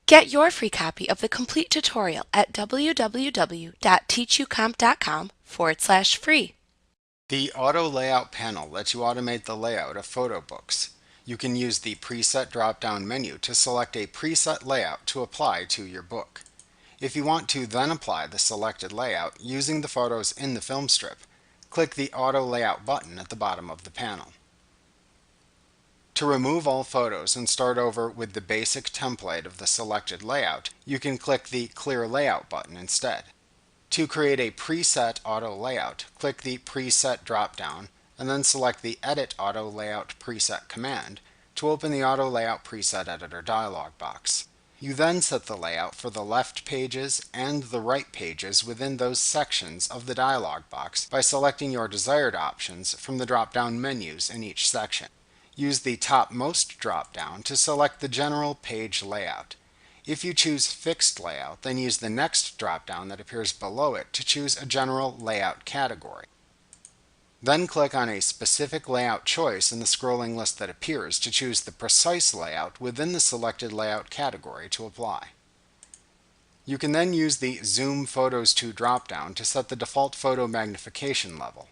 Get your free copy of the complete tutorial at www.teachucomp.com/free. The Auto Layout panel lets you automate the layout of photo books. You can use the Preset drop-down menu to select a preset layout to apply to your book. If you want to then apply the selected layout using the photos in the film strip, click the Auto Layout button at the bottom of the panel. To remove all photos and start over with the basic template of the selected layout, you can click the Clear Layout button instead. To create a preset auto layout, click the Preset drop-down and then select the Edit Auto Layout Preset command to open the Auto Layout Preset Editor dialog box. You then set the layout for the left pages and the right pages within those sections of the dialog box by selecting your desired options from the drop-down menus in each section. Use the topmost drop-down to select the general page layout. If you choose Fixed Layout, then use the next drop-down that appears below it to choose a general layout category. Then click on a specific layout choice in the scrolling list that appears to choose the precise layout within the selected layout category to apply. You can then use the Zoom Photos to drop-down to set the default photo magnification level.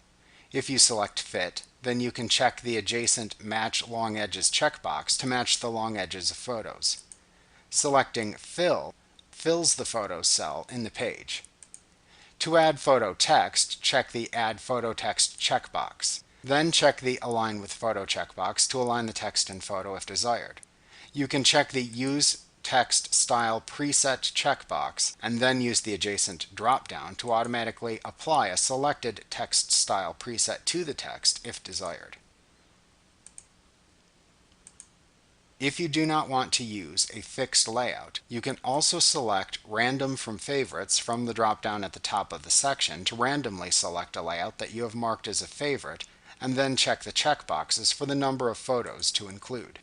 If you select Fit, then you can check the adjacent Match Long Edges checkbox to match the long edges of photos. Selecting Fill fills the photo cell in the page. To add photo text, check the Add Photo Text checkbox. Then check the Align with Photo checkbox to align the text and photo if desired. You can check the Use Text Style Preset checkbox and then use the adjacent drop-down to automatically apply a selected text style preset to the text if desired. If you do not want to use a fixed layout, you can also select Random from Favorites from the drop-down at the top of the section to randomly select a layout that you have marked as a favorite, and then check the checkboxes for the number of photos to include.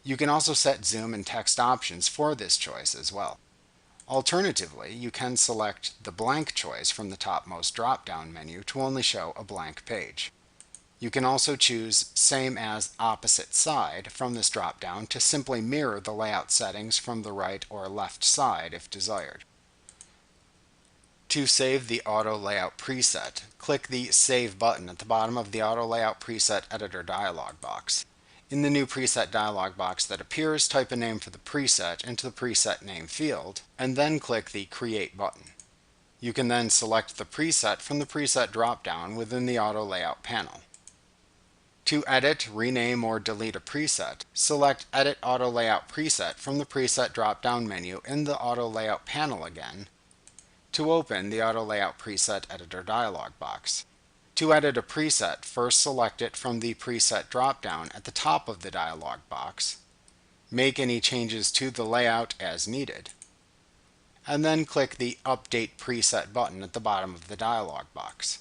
You can also set zoom and text options for this choice as well. Alternatively, you can select the blank choice from the topmost drop-down menu to only show a blank page. You can also choose Same as Opposite Side from this drop-down to simply mirror the layout settings from the right or left side if desired. To save the Auto Layout preset, click the Save button at the bottom of the Auto Layout Preset Editor dialog box. In the new preset dialog box that appears, type a name for the preset into the preset name field, and then click the Create button. You can then select the preset from the preset drop-down within the Auto Layout panel. To edit, rename, or delete a preset, select Edit Auto Layout Preset from the preset drop-down menu in the Auto Layout panel again to open the Auto Layout Preset Editor dialog box. To edit a preset, first select it from the preset drop-down at the top of the dialog box, make any changes to the layout as needed, and then click the Update Preset button at the bottom of the dialog box.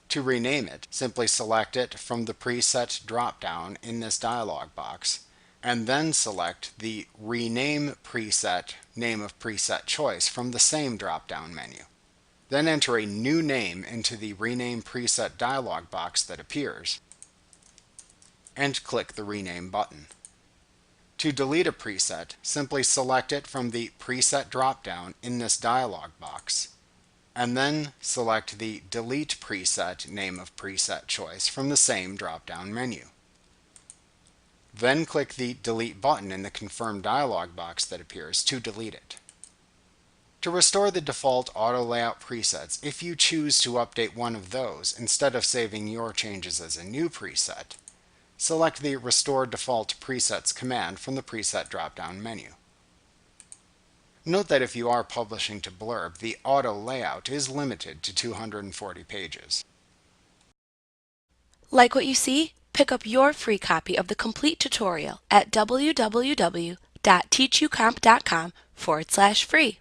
To rename it, simply select it from the preset drop-down in this dialog box, and then select the Rename Preset Name of Preset choice from the same drop-down menu. Then enter a new name into the Rename Preset dialog box that appears, and click the Rename button. To delete a preset, simply select it from the Preset drop-down in this dialog box, and then select the Delete Preset Name of Preset choice from the same drop-down menu. Then click the Delete button in the Confirm dialog box that appears to delete it. To restore the default auto layout presets, if you choose to update one of those instead of saving your changes as a new preset, select the Restore Default Presets command from the Preset drop-down menu. Note that if you are publishing to Blurb, the auto layout is limited to 240 pages. Like what you see? Pick up your free copy of the complete tutorial at www.teachucomp.com/free.